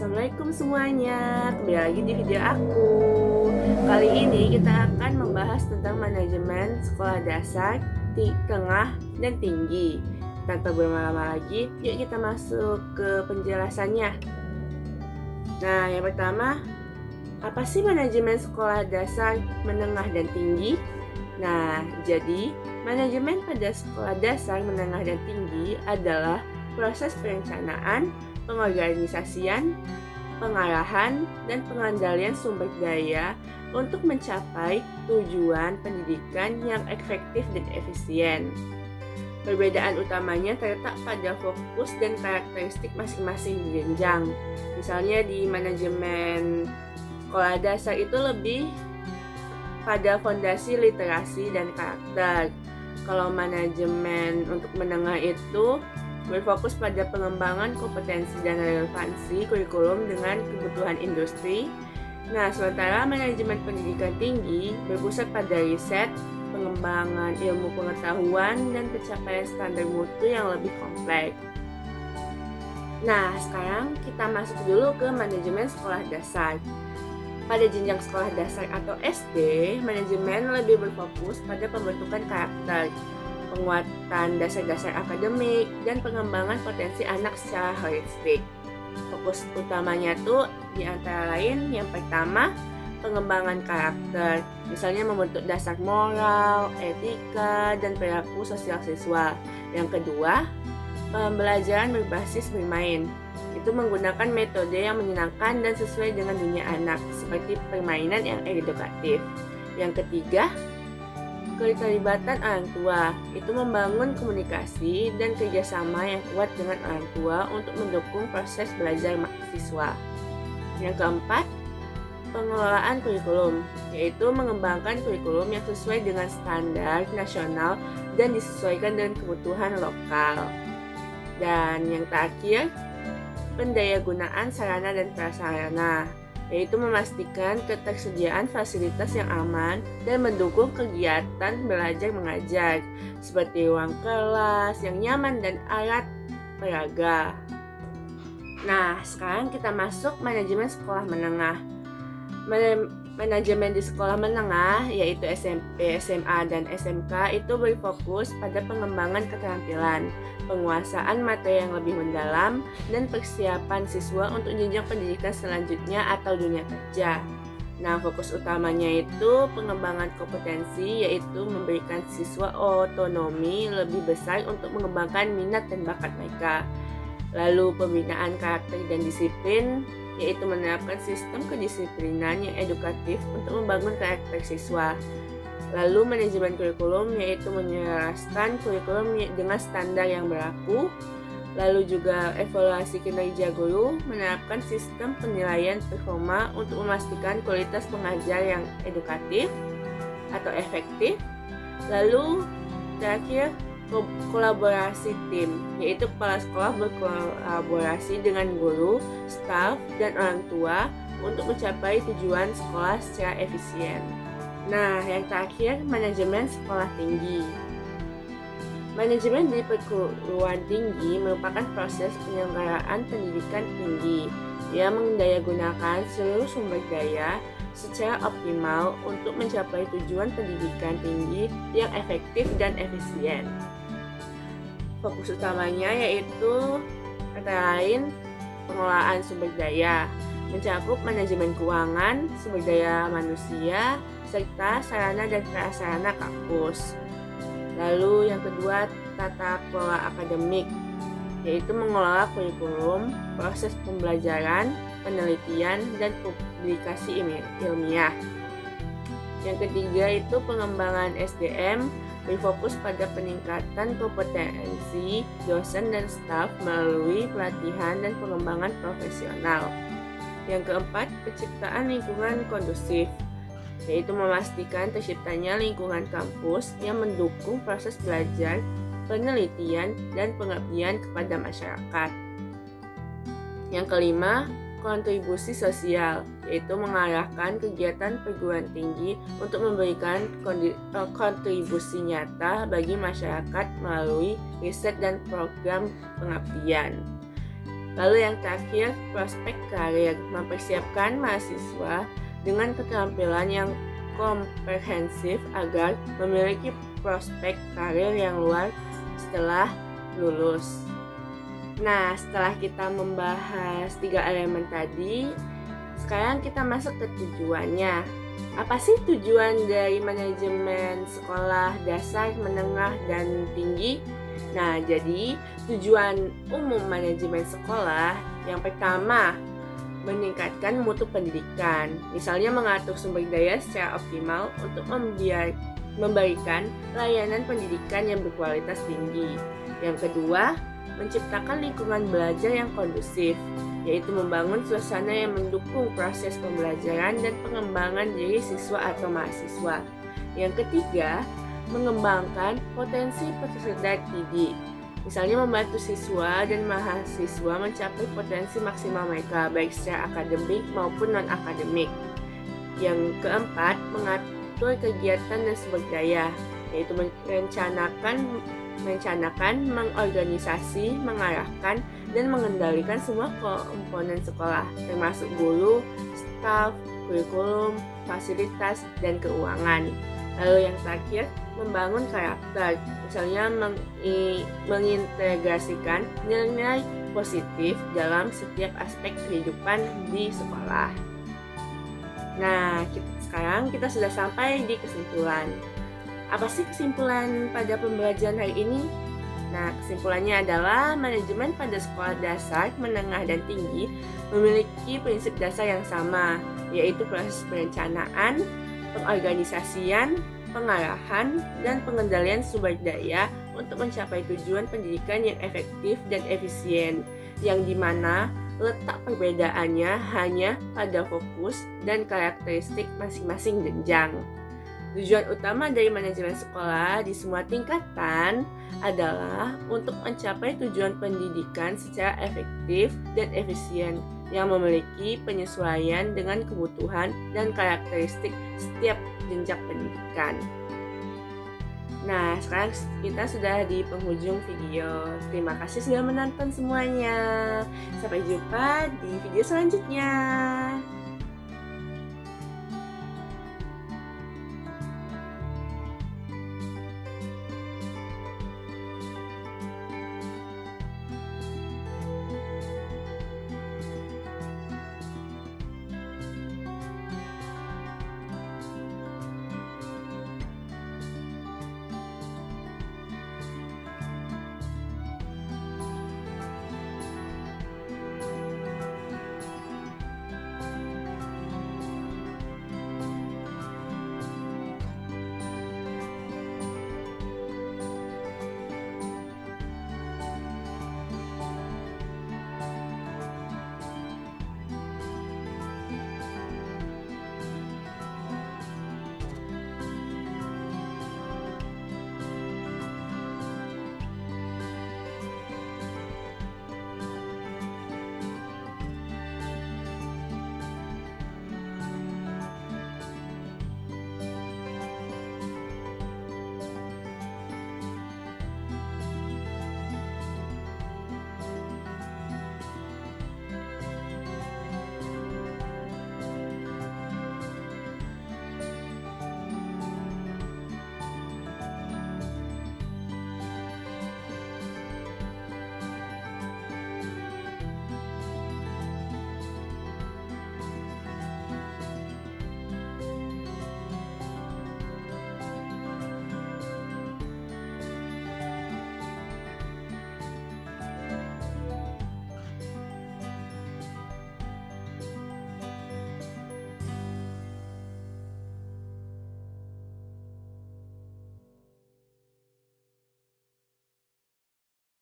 Assalamualaikum semuanya, kembali lagi di video aku. Kali ini kita akan membahas tentang manajemen sekolah dasar, tengah, dan tinggi. Tanpa berlama-lama lagi, yuk kita masuk ke penjelasannya. Nah, yang pertama, apa sih manajemen sekolah dasar, menengah, dan tinggi? Nah, jadi manajemen pada sekolah dasar, menengah, dan tinggi adalah proses perencanaan, pengorganisasian, pengarahan, dan pengendalian sumber daya untuk mencapai tujuan pendidikan yang efektif dan efisien. Perbedaan utamanya terletak pada fokus dan karakteristik masing-masing jenjang. Misalnya di manajemen sekolah dasar itu lebih pada fondasi literasi dan karakter. Kalau manajemen untuk menengah itu berfokus pada pengembangan kompetensi dan relevansi kurikulum dengan kebutuhan industri. Nah, sementara manajemen pendidikan tinggi berpusat pada riset, pengembangan ilmu pengetahuan, dan pencapaian standar mutu yang lebih kompleks. Nah, sekarang kita masuk dulu ke manajemen sekolah dasar. Pada jenjang sekolah dasar atau SD, manajemen lebih berfokus pada pembentukan karakter, penguatan dasar-dasar akademik, dan pengembangan potensi anak secara holistik. Fokus utamanya tuh di antara lain yang pertama, pengembangan karakter, misalnya membentuk dasar moral, etika, dan perilaku sosial siswa. Yang kedua, pembelajaran berbasis bermain. Itu menggunakan metode yang menyenangkan dan sesuai dengan dunia anak, seperti permainan yang edukatif. Yang ketiga, keterlibatan orang tua, itu membangun komunikasi dan kerjasama yang kuat dengan orang tua untuk mendukung proses belajar mahasiswa. Yang keempat, pengelolaan kurikulum, yaitu mengembangkan kurikulum yang sesuai dengan standar nasional dan disesuaikan dengan kebutuhan lokal. Dan yang terakhir, pendayagunaan sarana dan prasarana, yaitu memastikan ketersediaan fasilitas yang aman dan mendukung kegiatan belajar mengajar, seperti ruang kelas yang nyaman dan alat peraga. Nah, sekarang kita masuk manajemen sekolah menengah. Manajemen di sekolah menengah, yaitu SMP, SMA, dan SMK, itu berfokus pada pengembangan keterampilan, penguasaan materi yang lebih mendalam, dan persiapan siswa untuk jenjang pendidikan selanjutnya atau dunia kerja. Nah, fokus utamanya itu pengembangan kompetensi, yaitu memberikan siswa otonomi lebih besar untuk mengembangkan minat dan bakat mereka. Lalu pembinaan karakter dan disiplin, yaitu menerapkan sistem kedisiplinan yang edukatif untuk membangun karakter siswa. Lalu manajemen kurikulum, yaitu menyelaraskan kurikulum dengan standar yang berlaku. Lalu juga evaluasi kinerja guru, menerapkan sistem penilaian performa untuk memastikan kualitas pengajar yang edukatif atau efektif. Lalu terakhir, kolaborasi tim, yaitu kepala sekolah berkolaborasi dengan guru, staf, dan orang tua untuk mencapai tujuan sekolah secara efisien. Nah, yang terakhir, manajemen sekolah tinggi. Manajemen di perguruan tinggi merupakan proses penyelenggaraan pendidikan tinggi yang mendayagunakan seluruh sumber daya secara optimal untuk mencapai tujuan pendidikan tinggi yang efektif dan efisien. Fokus utamanya yaitu antara lain pengelolaan sumber daya, mencakup manajemen keuangan, sumber daya manusia, serta sarana dan prasarana kampus. Lalu yang kedua, tata kelola akademik, yaitu mengelola kurikulum, proses pembelajaran, penelitian, dan publikasi ilmiah. Yang ketiga itu pengembangan SDM, berfokus pada peningkatan kompetensi dosen dan staf melalui pelatihan dan pengembangan profesional. Yang keempat, penciptaan lingkungan kondusif, yaitu memastikan terciptanya lingkungan kampus yang mendukung proses belajar, penelitian, dan pengabdian kepada masyarakat. Yang kelima, kontribusi sosial, yaitu mengarahkan kegiatan perguruan tinggi untuk memberikan kontribusi nyata bagi masyarakat melalui riset dan program pengabdian. Lalu yang terakhir, prospek karir, mempersiapkan mahasiswa dengan keterampilan yang komprehensif agar memiliki prospek karir yang luas setelah lulus. Nah, setelah kita membahas 3 elemen tadi, sekarang kita masuk ke tujuannya. Apa sih tujuan dari manajemen sekolah dasar, menengah, dan tinggi? Nah, jadi tujuan umum manajemen sekolah yang pertama, meningkatkan mutu pendidikan. Misalnya mengatur sumber daya secara optimal untuk memberikan layanan pendidikan yang berkualitas tinggi. Yang kedua, menciptakan lingkungan belajar yang kondusif, yaitu membangun suasana yang mendukung proses pembelajaran dan pengembangan diri siswa atau mahasiswa. Yang ketiga, mengembangkan potensi peserta didik. Misalnya membantu siswa dan mahasiswa mencapai potensi maksimal mereka, baik secara akademik maupun non-akademik. Yang keempat, mengatur kegiatan dan sumber daya, yaitu merencanakan, mengorganisasi, mengarahkan, dan mengendalikan semua komponen sekolah, termasuk guru, staf, kurikulum, fasilitas, dan keuangan. Lalu yang terakhir, membangun karakter, misalnya mengintegrasikan nilai positif dalam setiap aspek kehidupan di sekolah. Nah, sekarang kita sudah sampai di kesimpulan. Apa sih kesimpulan pada pembelajaran hari ini? Nah, kesimpulannya adalah manajemen pada sekolah dasar, menengah, dan tinggi memiliki prinsip dasar yang sama, yaitu proses perencanaan, pengorganisasian, pengarahan, dan pengendalian sumber daya untuk mencapai tujuan pendidikan yang efektif dan efisien, yang dimana letak perbedaannya hanya pada fokus dan karakteristik masing-masing jenjang. Tujuan utama dari manajemen sekolah di semua tingkatan adalah untuk mencapai tujuan pendidikan secara efektif dan efisien yang memiliki penyesuaian dengan kebutuhan dan karakteristik setiap jenjang pendidikan. Nah, sekarang kita sudah di penghujung video. Terima kasih sudah menonton semuanya. Sampai jumpa di video selanjutnya.